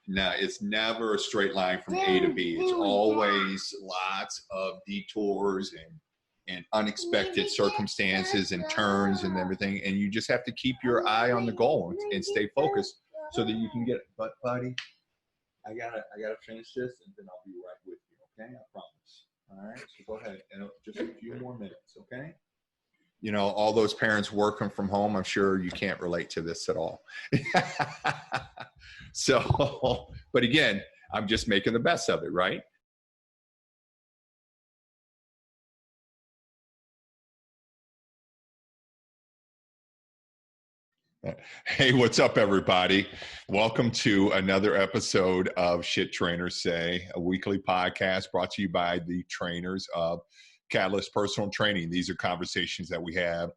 No, it's never a straight line from A to B. It's always lots of detours and unexpected circumstances and turns and everything. And you just have to keep your eye on the goal and stay focused so that you can get it. But buddy, I gotta finish this and then I'll be right with you. Okay, I promise. All right, so go ahead and just a few more minutes. Okay. You know, all those parents working from home, I'm sure you can't relate to this at all. So, but again, I'm just making the best of it, right? Hey, what's up, everybody? Welcome to another episode of Shit Trainers Say, a weekly podcast brought to you by the trainers of Catalyst Personal Training. These are conversations that we have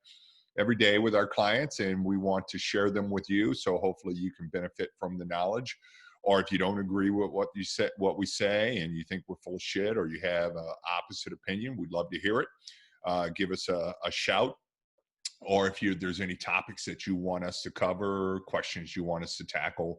every day with our clients, and we want to share them with you. So hopefully you can benefit from the knowledge. Or if you don't agree with what we say, and you think we're full of shit, or you have an opposite opinion, we'd love to hear it. Give us a shout. Or if there's any topics that you want us to cover, questions you want us to tackle,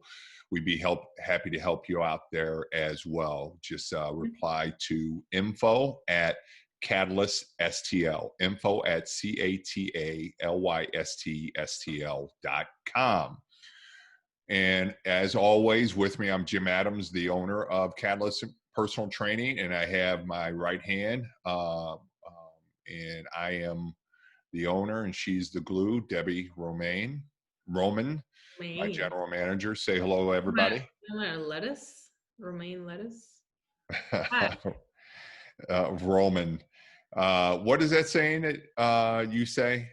we'd be happy to help you out there as well. Just reply to info@Catalyst STL, info@CATALYSTSTL.com. And as always, with me, I'm Jim Adams, the owner of Catalyst Personal Training, and I have my right hand, and I am the owner, and she's the glue, Debbie Roman, my general manager. Say hello, everybody. Lettuce, Romaine lettuce. Roman. What is that saying that you say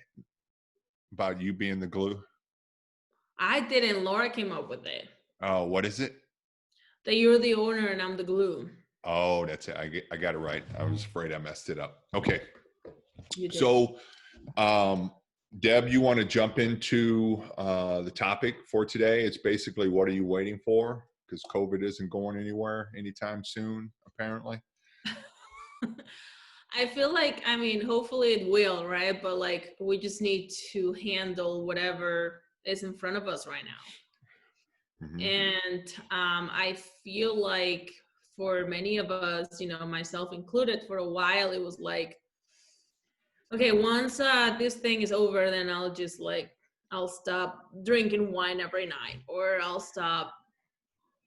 about you being the glue? I didn't. Laura came up with it. Oh, what is it? That you're the owner and I'm the glue. Oh, that's it. I got it right. I was afraid I messed it up. Okay. You did. So, Deb, you want to jump into the topic for today? It's basically, what are you waiting for? Because COVID isn't going anywhere anytime soon, apparently. I feel like, I mean, hopefully it will, right? But like, we just need to handle whatever is in front of us right now. Mm-hmm. And I feel like for many of us, you know, myself included, for a while, it was like, okay, once this thing is over, then I'll stop drinking wine every night, or I'll stop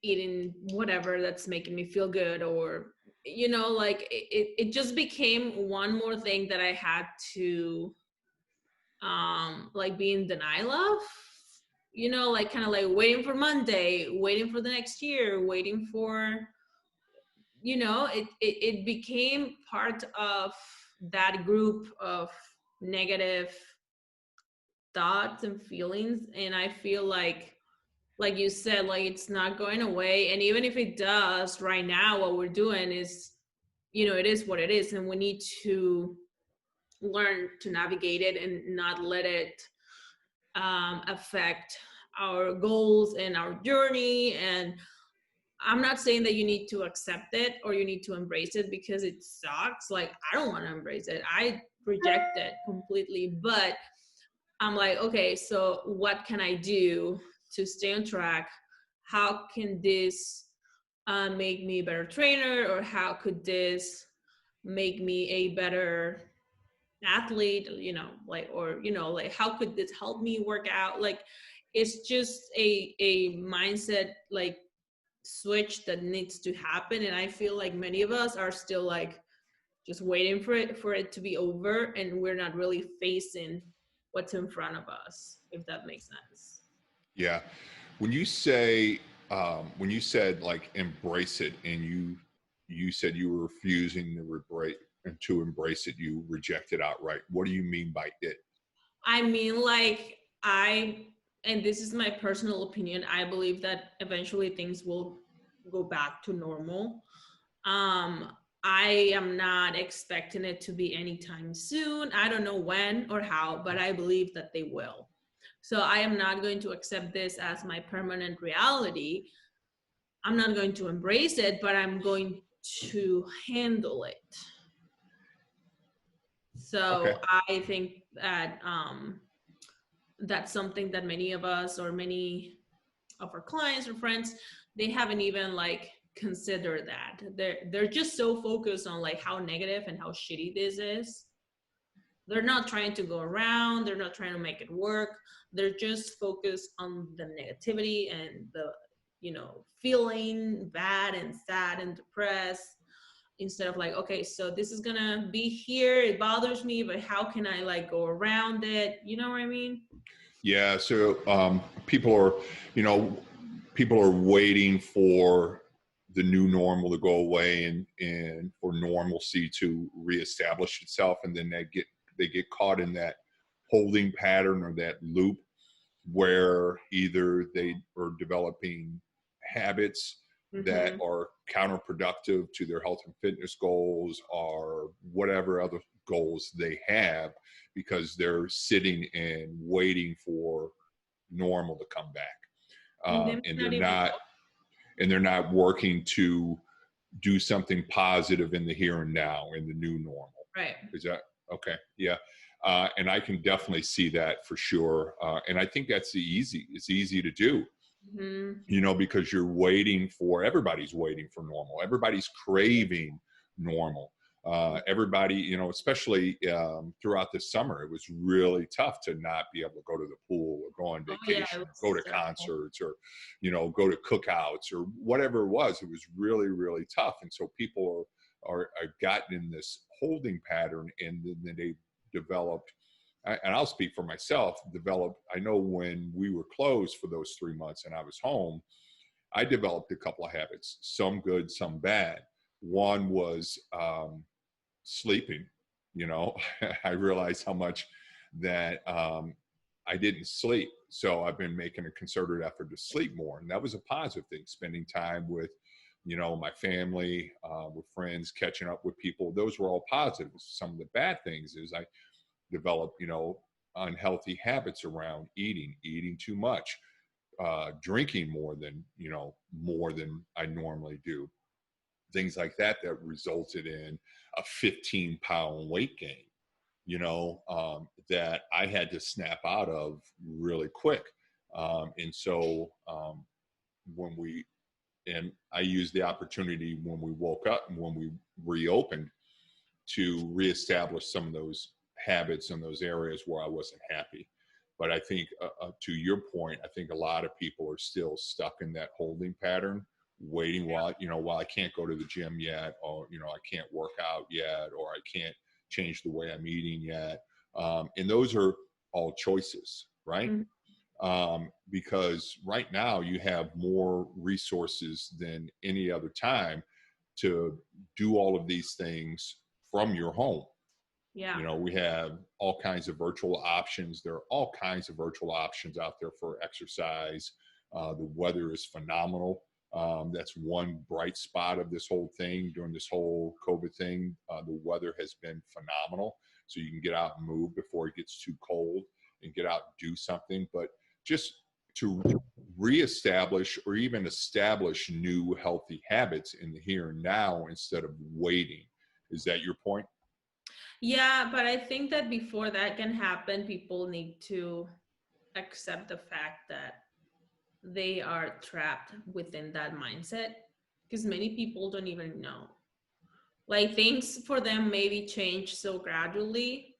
eating whatever that's making me feel good, or, you know, like it just became one more thing that I had to like be in denial of, you know, like kind of like waiting for Monday, waiting for the next year, waiting for, you know, it became part of that group of negative thoughts and feelings. And I feel like you said, like, it's not going away. And even if it does, right now, what we're doing is, you know, it is what it is. And we need to learn to navigate it and not let it affect our goals and our journey. And I'm not saying that you need to accept it or you need to embrace it, because it sucks. Like, I don't want to embrace it. I reject it completely. But I'm like, okay, so what can I do to stay on track? How can this make me a better trainer? Or how could this make me a better athlete, you know, like, or, you know, like, how could this help me work out? Like, it's just a mindset, like, switch that needs to happen. And I feel like many of us are still like just waiting for it to be over, and we're not really facing what's in front of us, if that makes sense. Yeah. When you say when you said like embrace it, and you said you were refusing to embrace it, you reject it outright, what do you mean by it? I mean, like, and this is my personal opinion, I believe that eventually things will go back to normal. I am not expecting it to be anytime soon. I don't know when or how, but I believe that they will. So I am not going to accept this as my permanent reality. I'm not going to embrace it, but I'm going to handle it. So okay. I think that that's something that many of us, or many of our clients or friends, they haven't even like considered that. They're just so focused on like how negative and how shitty this is. They're not trying to go around, they're not trying to make it work. They're just focused on the negativity and the, you know, feeling bad and sad and depressed, instead of like, okay, so this is gonna be here, it bothers me, but how can I like go around it? You know what I mean? Yeah. So people are, you know, people are waiting for the new normal to go away and for normalcy to reestablish itself, and then they get caught in that holding pattern or that loop where either they are developing habits that Mm-hmm. are counterproductive to their health and fitness goals or whatever other goals they have, because they're sitting and waiting for normal to come back, And then and not even they're not working to do something positive in the here and now in the new normal. right. Is that okay? Yeah. And I can definitely see that for sure. And I think that's it's easy to do, Mm-hmm. you know, because everybody's waiting for normal. Everybody's craving normal. Everybody, you know, especially throughout the summer, it was really tough to not be able to go to the pool or go on Oh yeah, it vacation, was go to terrible. concerts, or, you know, go to cookouts or whatever it was. It was really, really tough. And so people are gotten in this holding pattern, and then they developed, and I'll speak for myself, I know when we were closed for those 3 months and I was home, I developed a couple of habits, some good, some bad. One was sleeping. You know, I realized how much that I didn't sleep. So I've been making a concerted effort to sleep more. And that was a positive thing, spending time with, you know, my family, with friends, catching up with people. Those were all positives. Some of the bad things is I developed, you know, unhealthy habits around eating too much, drinking more than I normally do, things like that, that resulted in a 15-pound weight gain, you know, that I had to snap out of really quick. And so when we, and I used the opportunity when we woke up and when we reopened to reestablish some of those habits in those areas where I wasn't happy. But I think, to your point, I think a lot of people are still stuck in that holding pattern, waiting while I can't go to the gym yet, or, you know, I can't work out yet, or I can't change the way I'm eating yet. And those are all choices, right? Mhm. Because right now you have more resources than any other time to do all of these things from your home. Yeah. You know, we have all kinds of virtual options. There are all kinds of virtual options out there for exercise. The weather is phenomenal. That's one bright spot of this whole thing during this whole COVID thing. The weather has been phenomenal. So you can get out and move before it gets too cold and get out and do something. But just to reestablish or even establish new healthy habits in the here and now instead of waiting. Is that your point? Yeah, but I think that before that can happen, people need to accept the fact that they are trapped within that mindset, because many people don't even know. Like things for them maybe change so gradually,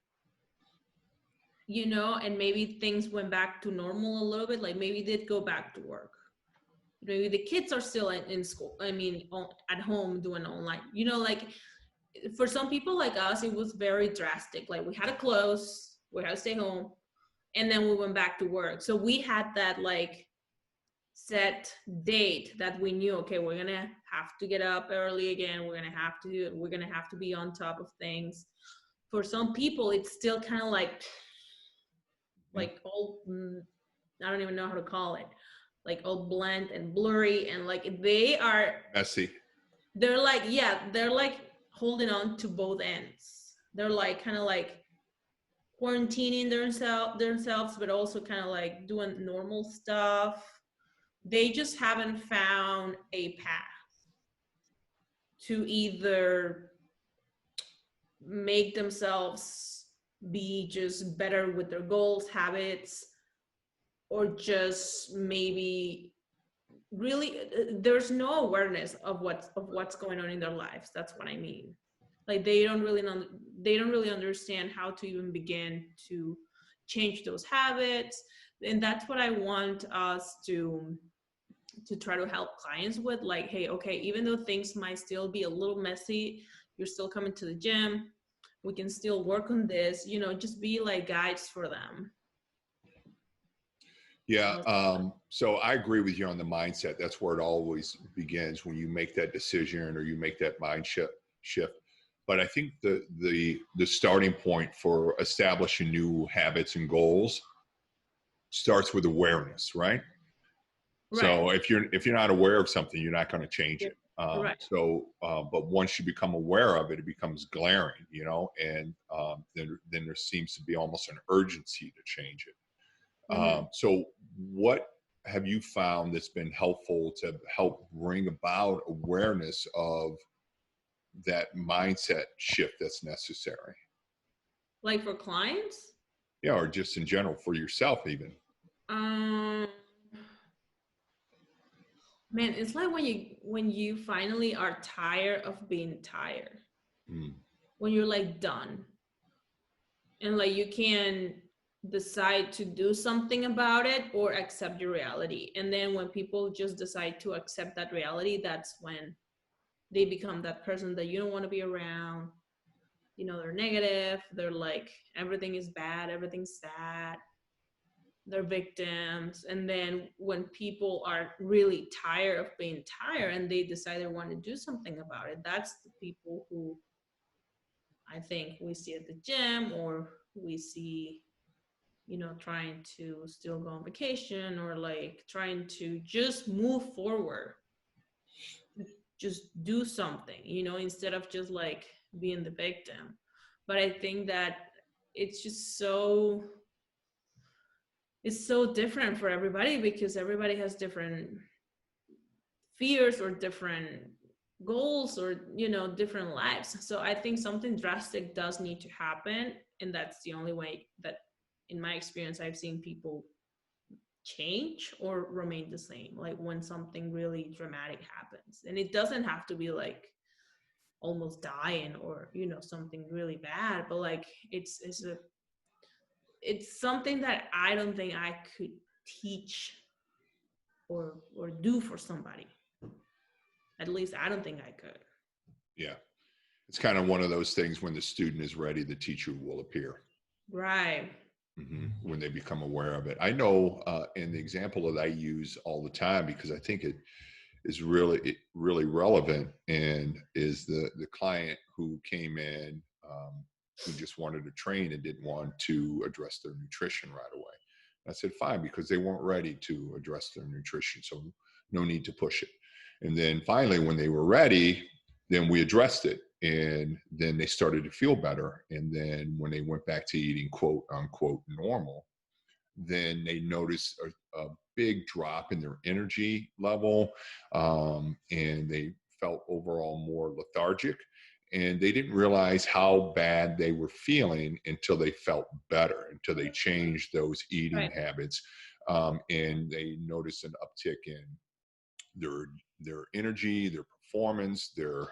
you know, and maybe things went back to normal a little bit. Like maybe did go back to work. Maybe the kids are still in school. I mean, at home doing online. You know, like for some people like us, it was very drastic. Like we had to close, we had to stay home, and then we went back to work. So we had that like set date that we knew, okay, we're gonna have to get up early again, we're gonna have to be on top of things. For some people it's still kind of like all I don't even know how to call it, like all bland and blurry, and like Messy. they're like, yeah, they're like holding on to both ends. They're like kind of like quarantining themselves but also kind of like doing normal stuff. They just haven't found a path to either make themselves be just better with their goals, habits, or just maybe really there's no awareness of what's going on in their lives. That's what I mean. Like they don't really understand how to even begin to change those habits. And that's what I want us to try to help clients with. Like, hey, okay, even though things might still be a little messy, you're still coming to the gym, we can still work on this, just be like guides for them. Yeah. So I agree with you on the mindset. That's where it always begins, when you make that decision or you make that mind shift. But I think the starting point for establishing new habits and goals starts with awareness, right? So Right. if you're not aware of something, you're not going to change it. Right. But once you become aware of it, it becomes glaring, and then there seems to be almost an urgency to change it. Mm-hmm. So what have you found that's been helpful to help bring about awareness of that mindset shift that's necessary? Like for clients? Yeah, or just in general for yourself even. um Man, it's like when you finally are tired of being tired, Mm. when you're like done, and like you can decide to do something about it or accept your reality. And then when people just decide to accept that reality, that's when they become that person that you don't want to be around. They're negative, they're like everything is bad, everything's sad, they're victims. And then when people are really tired of being tired and they decide they want to do something about it, that's the people who I think we see at the gym, or we see trying to still go on vacation, or like trying to just move forward, just do something, instead of just like being the victim. But I think that it's just it's so different for everybody, because everybody has different fears or different goals, or different lives. So I think something drastic does need to happen, and that's the only way that, in my experience, I've seen people change or remain the same, like when something really dramatic happens. And it doesn't have to be like almost dying, or something really bad, but like it's something that I don't think I could teach or do for somebody. At least I don't think I could. Yeah. It's kind of one of those things: when the student is ready, the teacher will appear. Right. When they become aware of it. I know, in the example that I use all the time, because I think it is really relevant, and is the client who came in, who just wanted to train and didn't want to address their nutrition right away. I said, fine, because they weren't ready to address their nutrition, so no need to push it. And then finally, when they were ready, then we addressed it, and then they started to feel better. And then when they went back to eating quote unquote normal, then they noticed a big drop in their energy level, and they felt overall more lethargic. And they didn't realize how bad they were feeling until they felt better, until they changed those eating Right. habits, and they noticed an uptick in their energy, their performance, their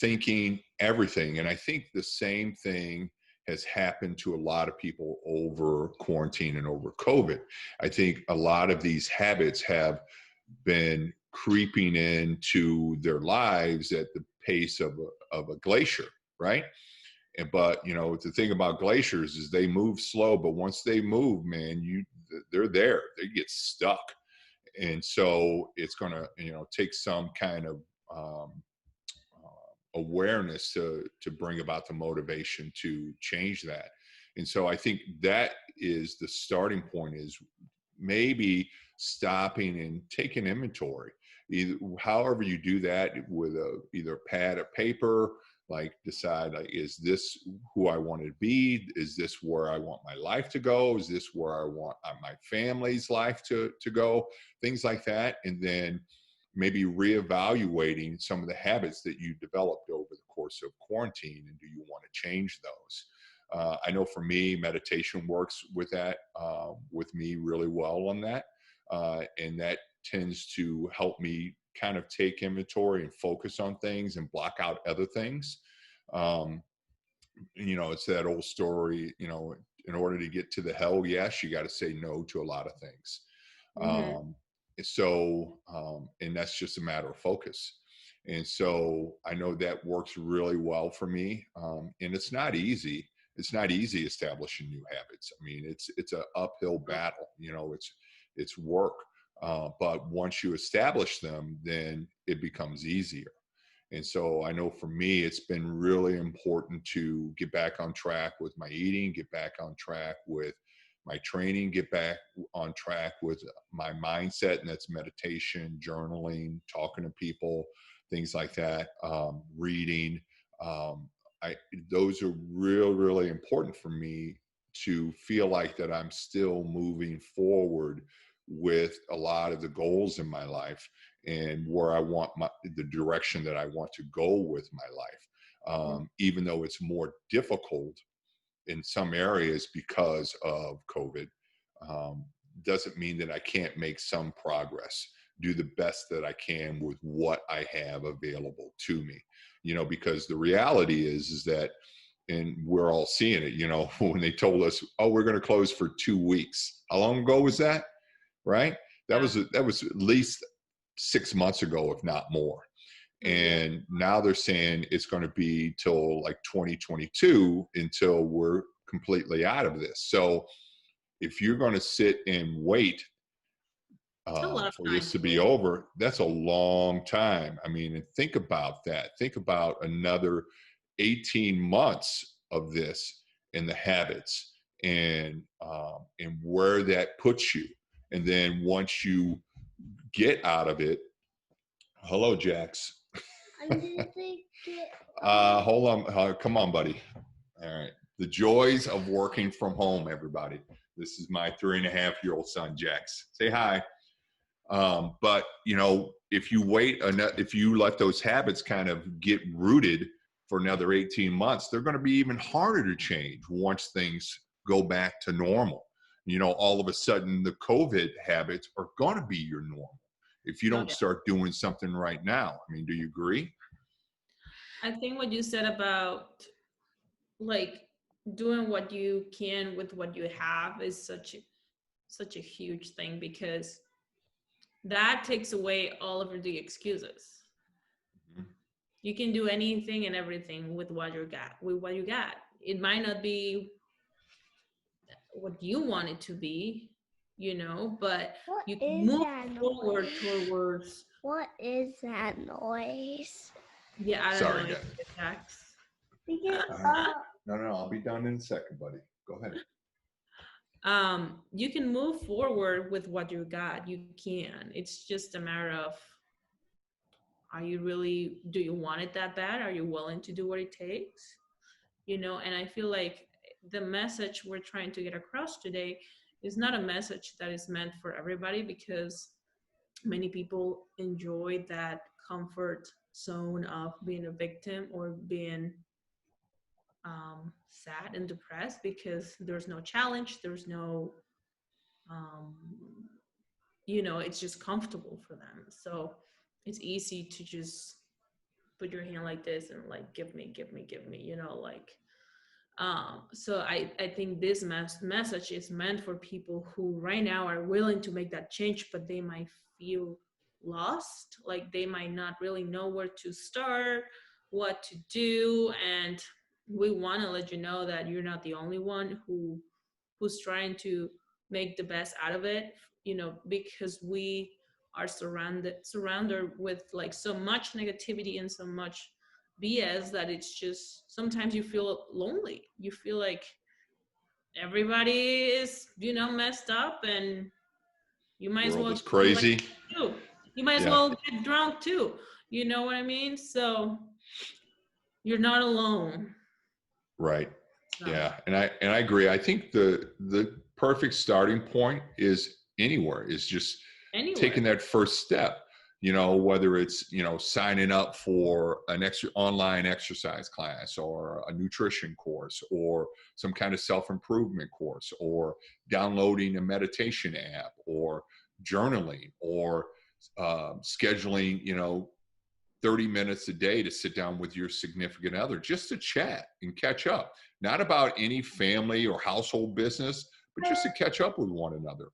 thinking, everything. And I think the same thing has happened to a lot of people over quarantine and over COVID. I think a lot of these habits have been creeping into their lives at the pace of a glacier, right? But the thing about glaciers is they move slow, but once they move, man, they're there. They get stuck. And so it's going to take some kind of awareness to bring about the motivation to change that. And so I think that is the starting point, is maybe stopping and taking inventory. However you do that, with either a pad of paper, like decide, like, is this who I want to be? Is this where I want my life to go? Is this where I want my family's life to go? Things like that. And then maybe reevaluating some of the habits that you developed over the course of quarantine, and do you want to change those? I know for me, meditation works with that, with me really well on that. And that tends to help me kind of take inventory and focus on things and block out other things. It's that old story, in order to get to the hell yes, you got to say no to a lot of things. Mm-hmm. And that's just a matter of focus. And so I know that works really well for me. And it's not easy. It's not easy establishing new habits. I mean, it's an uphill battle, it's work. But once you establish them, then it becomes easier. And so I know for me, it's been really important to get back on track with my eating, get back on track with my training, get back on track with my mindset, and that's meditation, journaling, talking to people, things like that, reading. Those are really important for me to feel like that I'm still moving forward with a lot of the goals in my life and where I want the direction that I want to go with my life. Even though it's more difficult in some areas because of COVID, doesn't mean that I can't make some progress, do the best that I can with what I have available to me, because the reality is that, and we're all seeing it, when they told us, oh, we're going to close for 2 weeks. How long ago was that? Right? That was at least 6 months ago, if not more. And now they're saying it's going to be till like 2022 until we're completely out of this. So if you're going to sit and wait for this to be over, that's a long time. I mean, and think about that. Think about another 18 months of this and the habits and where that puts you. And then once you get out of it, hello, Jax. Hold on. Come on, buddy. All right. The joys of working from home, everybody. This is my 3.5-year-old son, Jax. Say hi. But if you let those habits kind of get rooted for another 18 months, they're going to be even harder to change once things go back to normal. All of a sudden the COVID habits are going to be your normal if you don't start doing something right now. I mean, do you agree? I think what you said about like doing what you can with what you have is such a huge thing, because that takes away all of the excuses. Mm-hmm. You can do anything and everything with what you got. It might not be what you want it to be, but you can move forward towards. What is that noise? Yeah, I don't Sorry, know. No, I'll be done in a second, buddy. Go ahead. You can move forward with what you got. You can. It's just a matter of, do you want it that bad? Are you willing to do what it takes? And I feel like the message we're trying to get across today is not a message that is meant for everybody, because many people enjoy that comfort zone of being a victim or being sad and depressed, because there's no challenge, there's no it's just comfortable for them. So it's easy to just put your hand like this and like, give me, so I think this message is meant for people who right now are willing to make that change, but they might feel lost, like they might not really know where to start, what to do. And we want to let you know that you're not the only one who's trying to make the best out of it, because we are surrounded with like so much negativity and so much BS that it's just, sometimes you feel lonely. You feel like everybody is, messed up, and you might as well. It's crazy. You might as well get drunk too. You know what I mean? So you're not alone. Right. So. Yeah. And I agree. I think the perfect starting point is just taking that first step, whether it's, signing up for an online exercise class or a nutrition course or some kind of self-improvement course, or downloading a meditation app, or journaling or scheduling, 30 minutes a day to sit down with your significant other just to chat and catch up, not about any family or household business, but just to catch up with one another,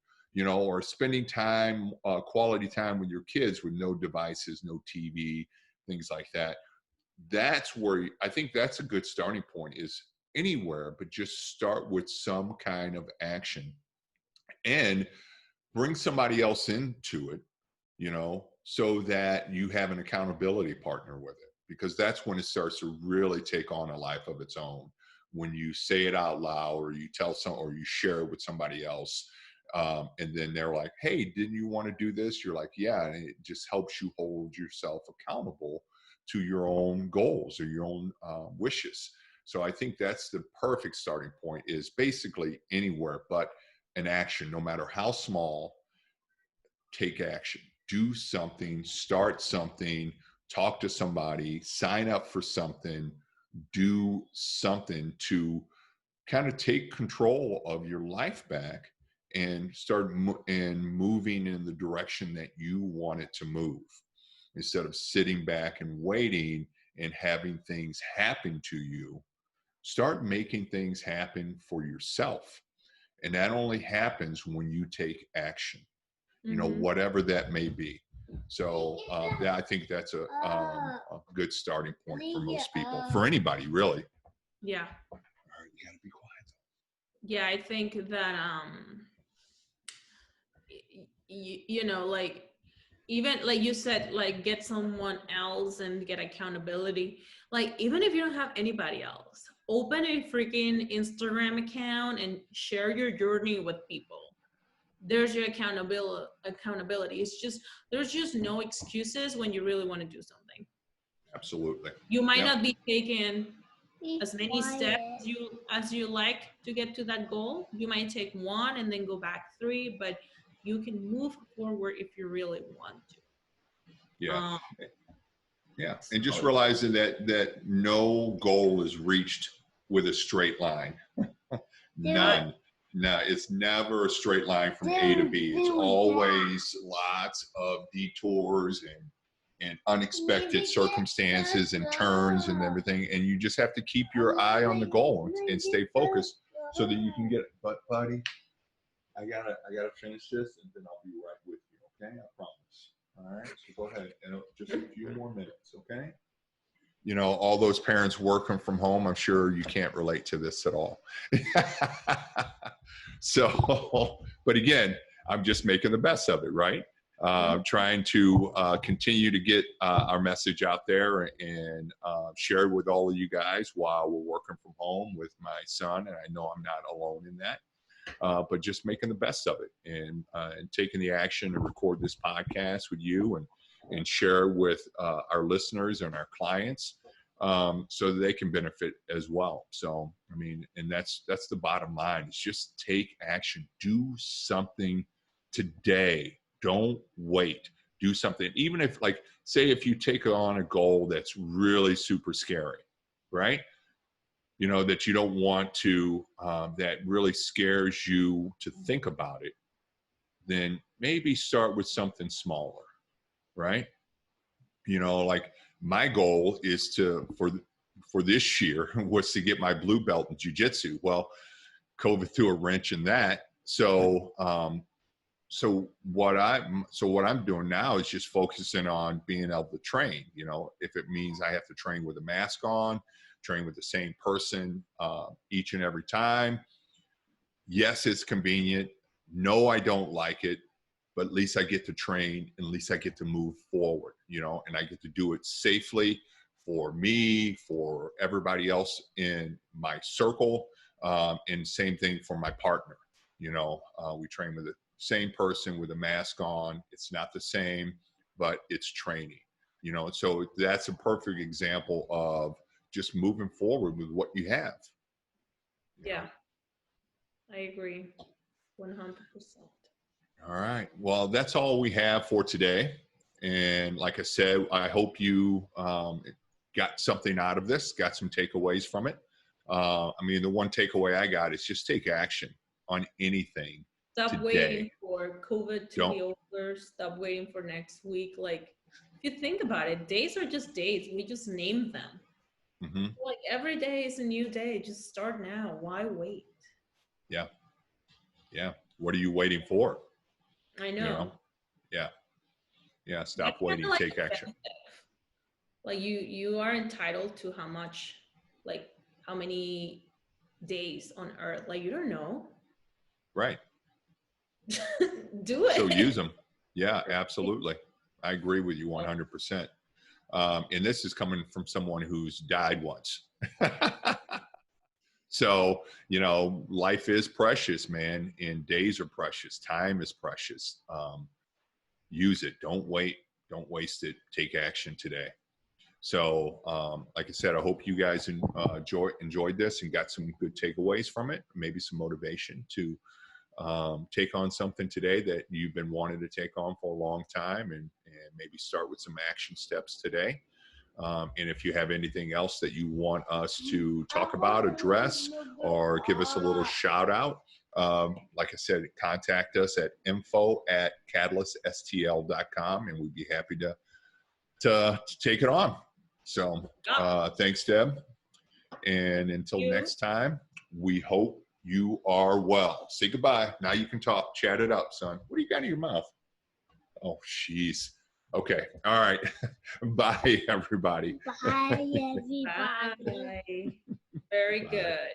or spending time, quality time with your kids with no devices, no TV, things like that. That's where I think that's a good starting point, is anywhere, but just start with some kind of action and bring somebody else into it, so that you have an accountability partner with it, because that's when it starts to really take on a life of its own. When you say it out loud, or you tell some, or you share it with somebody else, and then they're like, "Hey, didn't you want to do this?" You're like, "Yeah," and it just helps you hold yourself accountable to your own goals or your own wishes. So I think that's the perfect starting point, is basically anywhere but an action, no matter how small. Take action, do something, start something, talk to somebody, sign up for something, do something to kind of take control of your life back and start moving in the direction that you want it to move, instead of sitting back and waiting and having things happen to you. Start making things happen for yourself. And that only happens when you take action, whatever that may be. So I think that's a good starting point for most people, for anybody really. Yeah. All right, you gotta be quiet. Yeah, I think that like, even like you said, like, get someone else and get accountability. Like, even if you don't have anybody else, open a freaking Instagram account and share your journey with people. There's your accountability. It's just, there's just no excuses when you really want to do something. Absolutely. You might not be taking as many steps as you like to get to that goal. You might take one and then go back 3, but you can move forward if you really want to. Yeah. Yeah. And just realizing that no goal is reached with a straight line. None. No, it's never a straight line from A to B. It's always lots of detours and unexpected circumstances and turns and everything. And you just have to keep your eye on the goal and stay focused so that you can get it. But buddy, I gotta finish this and then I'll be right with you. Okay, I promise. All right, so go ahead, and just a few more minutes. Okay. All those parents working from home, I'm sure you can't relate to this at all. So, but again, I'm just making the best of it, right? Trying to continue to get our message out there and share it with all of you guys while we're working from home with my son. And I know I'm not alone in that, but just making the best of it and taking the action to record this podcast with you and share with our listeners and our clients so that they can benefit as well. So, I mean, and that's the bottom line. It's just take action. Do something today. Don't wait. Do something. Even if, like, say if you take on a goal that's really super scary, right? That you don't want to, that really scares you to think about it, then maybe start with something smaller, right? Like my goal is for this year was to get my blue belt in jiu-jitsu. Well, COVID threw a wrench in that. So what I'm doing now is just focusing on being able to train. If it means I have to train with a mask on, train with the same person each and every time. Yes, it's convenient. No, I don't like it, but at least I get to train and at least I get to move forward, and I get to do it safely for me, for everybody else in my circle, and same thing for my partner. We train with the same person with a mask on. It's not the same, but it's training, so that's a perfect example of just moving forward with what you have. Yeah, I agree 100%. All right. Well, that's all we have for today. And like I said, I hope you got something out of this, got some takeaways from it. I mean, the one takeaway I got is just take action on anything Stop today. waiting for COVID to Don't. be over. Stop waiting for next week. Like, if you think about it, days are just days. We just name them. Mm-hmm. Like, every day is a new day. Just start now. Why wait? Yeah. Yeah. What are you waiting for? I know. You know? Yeah. Yeah. Stop That's waiting. kinda like Take action. offensive. Like, you are entitled to how much, like, how many days on earth. Like, you don't know. Right. Do it. So use them. Yeah, absolutely. I agree with you 100%. And this is coming from someone who's died once. So, you know, life is precious, man, and days are precious. Time is precious. Use it. Don't wait. Don't waste it. Take action today. So, like I said, I hope you guys enjoyed this and got some good takeaways from it, maybe some motivation to take on something today that you've been wanting to take on for a long time, and maybe start with some action steps today. And if you have anything else that you want us to talk about, address, or give us a little shout out, like I said, contact us at info@catalyststl.com, and we'd be happy to take it on. So thanks, Deb. And until next time, we hope you are well. Say goodbye. Now you can talk. Chat it up, son. What do you got in your mouth? Oh, jeez. Okay. All right. Bye, everybody. Bye, everybody. Bye. Very Bye. good.